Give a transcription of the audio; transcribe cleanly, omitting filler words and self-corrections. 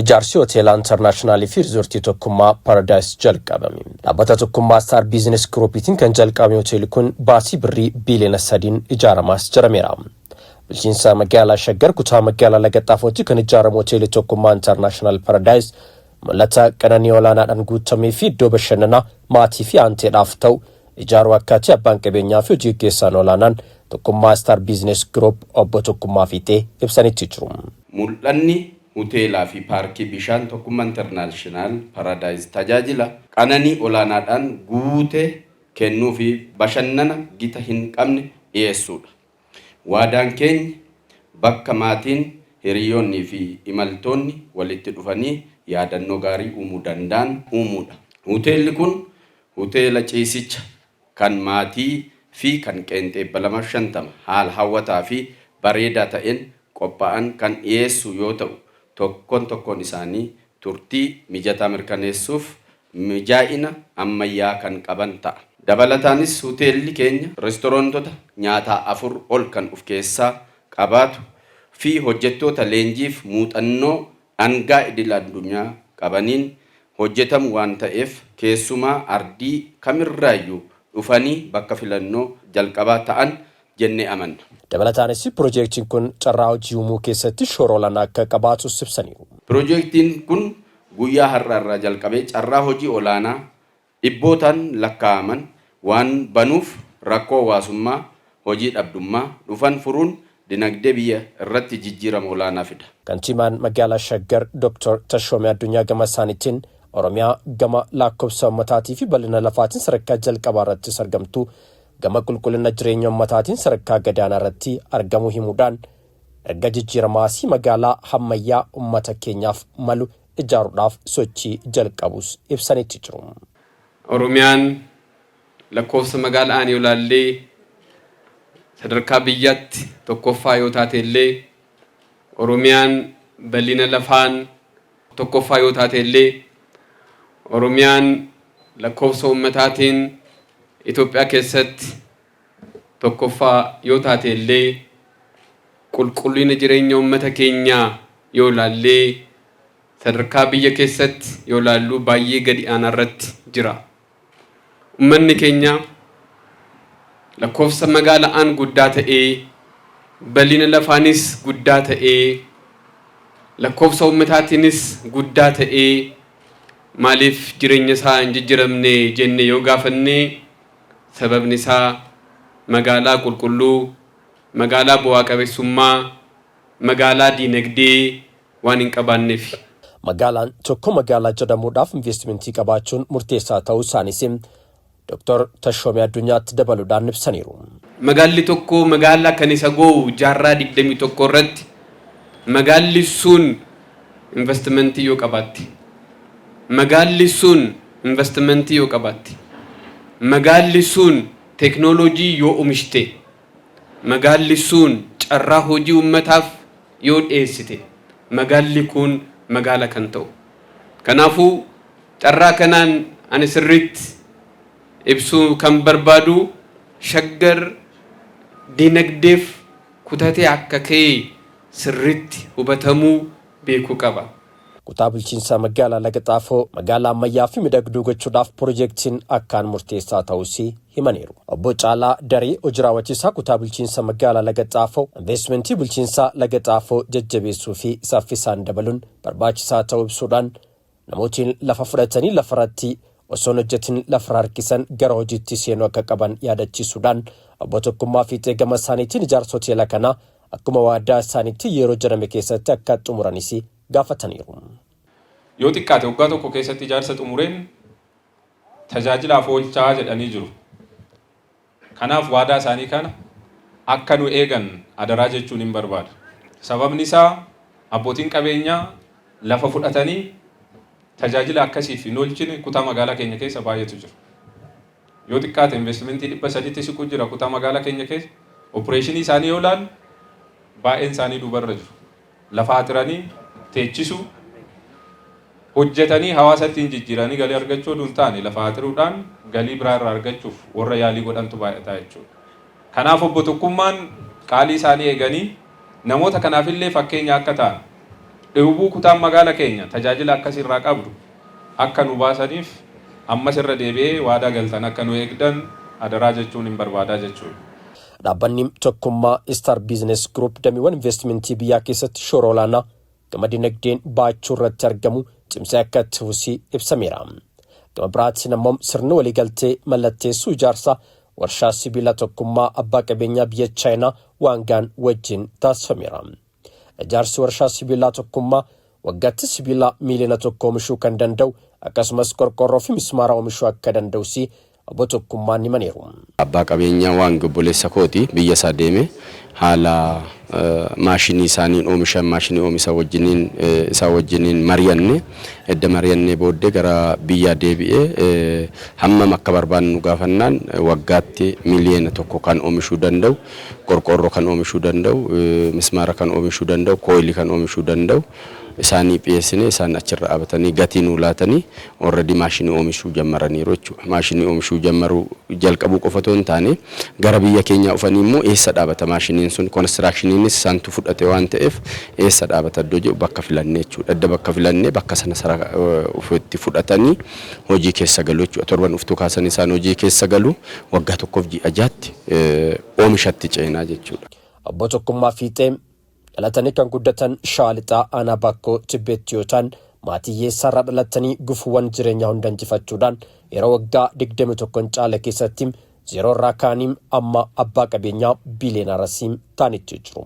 Ijaarsi hoteelaa intarnaashinaali fi riizortii tokkummaa Paradise jalqabame. Dhaabbata tokkummaa Star Business Groupitiin kan jalqabame hoteelli kun baasii birrii biiliyoona 3 ijaaramas jirameera. Bulchiinsa magaalaa Shaggar kutaa magaalaa Lagaxaafootti kan ijaaramu hoteelli tokkummaa International Paradise mul'ata qananii olaanaadhaan guutamee fi iddoo bashannanaa maatii fi aanteedhaaf ta'u ijaaruu akkaataa abbaan qabeenyaa fi hojii gaggeessaan olaanaan tokkummaa Star Business Group obbo Tokkummaa Fiixee ibsanitti jiru. Mul'anni hoteelaa fi paarkii bishaan tokkummaa International Paradise tajaajila qananii olaanaadhaan guutee kennuu fi bashannana gita hin qabne dhiyeessuudha. Waadaan keenya bakka maatiin hiriyoonnii fi imaltoonni walitti dhufanii yaadannoo gaarii uumuu danda'an uumuudha. Hoteelli kun hoteela ciisicha kan maatii fi kan qeenxee 250 haala hawwataa fi bareedaa ta'een qophaa'an kan dhiyeessu yoo ta'u tokkoon isaanii turtii mijataa mirkaneessuuf mijaa'ina ammayyaa kan qaban ta'a. Dabalataanis hoteelli keenya reestooraantota nyaataa 4 ol kan of keessaa qabaatu fi hojjettoota leenjiif muuxannoo dhangaa idil addunyaa qabaniin hojjetamu waan ta'eef keessumaa ardii kamirraayyuu dhufanii bakka filannoo jalqabaa ta'an jennee amanna. Dabalataanis piroojeektiin kun carraa hojii uumuu keessatti shoora olaanaa akka qabaatu ibsaniiru. Piroojeektiin kun guyyaa har'aarraa jalqabee carraa hojii olaanaa dhibbootaan lakkaa'aman waan banuuf rakkoo hawaasummaa hojii dhabdummaa dhufan furuun dinagdee biyya irratti jijjiirama olaanaa fida. Kantiibaan magaalaa Shaggar Dr. Tashoomee Addunyaa gama isaaniitiin Oromiyaa gama lakkoofsa ummataatii fi bal'ina lafaatiin sadarkaa jalqabaa irratti argamtu gama qulqullina jireenya ummataatiin sadarkaa gadaanaa irratti argamuu himuudhaan erga jijjiiramaasii magaalaa hammayyaa ummata keenyaaf malu ijaaruudhaaf sochii jalqabus ibsanitti jiru. Oromiyaan lakkoofsa magaalaa ani olaallee sadarkaa biyyatti tokkoffaa yoo taateellee Oromiyaan bal'ina lafaan tokkoffaa yoo taateellee Oromiyaan lakkoofsa ummataatiin Itoophiyaa keessatti tokkoffaa yoo taateellee qulqullina jireenya ummata keenyaa yoo ilaallee sadarkaa biyya keessatti yoo ilaallu baay'ee gadi aanaarratti jira. Ummanni keenya lakkoofsa magaalaan guddaa ta'ee bal'ina lafaanis guddaa ta'ee lakkoofsa ummataatiinis guddaa ta'ee maaliif jireenya isaa hin jijjiiramne jenne yoo gaafanne sababni isaa magaalaa qulqulluu, magaalaa bu'aa qabeessummaa, magaalaa diinagdee waan hin qabaanneef. Magaalaan tokko magaalaa jedhamuudhaaf investimentii qabaachuun murteessaa ta'uu isaaniis Dr. Tashoomee Addunyaatti dabaluudhaan ibsaniiru. Magaalli tokko magaalaa kan isa ga'u jaarraa 21 irratti magaalli sun investimentii yoo qabaatti. Magaalli sun investimentii yoo qabaatti. Magaalli sun teknooloojii yoo oomishte. Magaalli sun carraa hojii ummataaf yoo dhiyeessite. Magaalli kun magaala kan ta'u. Kanaafuu carraa kanaan ani sirriitti ibsuu kan barbaadu Shaggar dinagdeef kutatee akka ka'e sirriitti hubatamuu beekuu qaba. Kutaa bulchiinsa magaalaa Lagaxaafoo magaalaa ammayyaa fi miidhagduu gochuudhaaf piroojeektiin akkaan murteessaa ta'us himaniiru. Obbo Caalaa Daree hojii raawwachiisaa kutaa bulchiinsa magaalaa Lagaxaafoo investimentii bulchiinsa Lagaxaafoo jajjabeessuu fi saffisaan dabaluun barbaachisaa ta'uu ibsuudhaan namootni lafa fudhatanii lafarratti osoo hojjetin lafa harkisan gara hojiitti seenuu akka qaban yaadachiisuudhaan obbo Tokkummaa Fiixee gama isaaniitiin ijaarsa hoteela kanaa akkuma waadaa isaaniitti yeroo jedhame keessatti akka xumuranis gaafataniiru. Yoo xiqqaate waggaa tokko keessatti ijaarsa xumureen tajaajilaaf oolchaa jedhanii jiru. Kanaaf waadaa isaanii kana akka nu eegan adaraa jechuun hin barbaada. Sababni isaa abbootiin qabeenyaa lafa fudhatanii tajaajila akkasiif hin oolchine kutaa magaalaa keenya keessa baay'eetu jiru. Yoo xiqqaate investimentii 300 siqu jira kutaa magaalaa keenya keessa. Opereeshinii isaanii yoo ilaalu baay'een isaanii duubarra jiru. Lafa haxiranii teechisu hojjetanii hawaasatti hin jijjiiranii galii argachuu duun taane lafa haxiruudhaan galii biraa irraa argachuuf warra yaalii godhantu baay'ataa jechuudha. Kanaaf obbo Tokkummaan qaalii isaanii eeganii namoota kanaafillee fakkeenya akka ta'an Dheebuu kutaan magaalaa keenya tajaajila akkasirraa qabdu akka nu baasaniif ammas irra deebi'ee waadaa galtan akka nu eegdan adaraa jechuun hin barbaadaa jechuudha. Dhaabbanni tokkummaa Star Business Group dameewwan investimentii biyyaa keessatti shoora olaanaa gama dinagdeen baachuu irratti argamu cimsee akka itti fufuu ibsameera. Gama biraatiin ammoo sirna waliigaltee mallatteessuu ijaarsa warshaa sibiila tokkummaa abbaa qabeenyaa biyya Chaayinaa Wangaan wajjin taasifameera. Ijaarsi warshaa sibiilaa tokkummaa waggaatti sibiila miiliyoona 1 oomishuu kan danda'u akkasumas qorqorroo fi mismaara oomishuu akka danda'us obbo Tokkummaan himaniiru. Abbaa qabeenyaa waan gobboleessa kooti biyya isaa deeme haala maashinii isaaniin oomishan maashinii oomisha wajjiniin mari'anne edda mari'anne booddee gara biyya deebi'ee hammam akka barbaannu gaafannaan waggaatti miiliyoona 1 kan oomishuu danda'u qorqorroo kan oomishuu danda'u mismaara kan oomishuu danda'u kooyilii kan oomishuu danda'u isaanii dhiyeessine isaan achirra dhaabatanii gatii nuu laatanii already maashinii oomishuu jalqabaniiru jechuudha. Maashinii oomishuu jalqabuu qofa otoo hin taane gara biyya keenyaa dhufanii immoo eessa dhaabata maashiniin sun konistiraakshiniinis isaantu fudhate waan ta'eef eessa dhaabata iddoo jedhu bakka filannee jechuudha. Adda bakka filannee bakka sana sara ofitti fudhatanii hojii keessa galu jechuudha. Torban uftuu kaasan isaan hojii keessa galu waggaa 1.6tti oomishatti ceenaa jechuudha. Obbo Tokkummaa fiixee dhalatanii kan guddatan Shaalixaa Aanaa Bakkoo Tibbeetti yoo ta'an maatii hiyyeessaarraa dhalatanii gufuuwwan jireenyaa hunda injifachuudhaan yeroo waggaa 21 caala keessatti zeeroo irraa kaaniin amma abbaa qabeenyaa biiliyoonaarasiin ta'anitti jiru.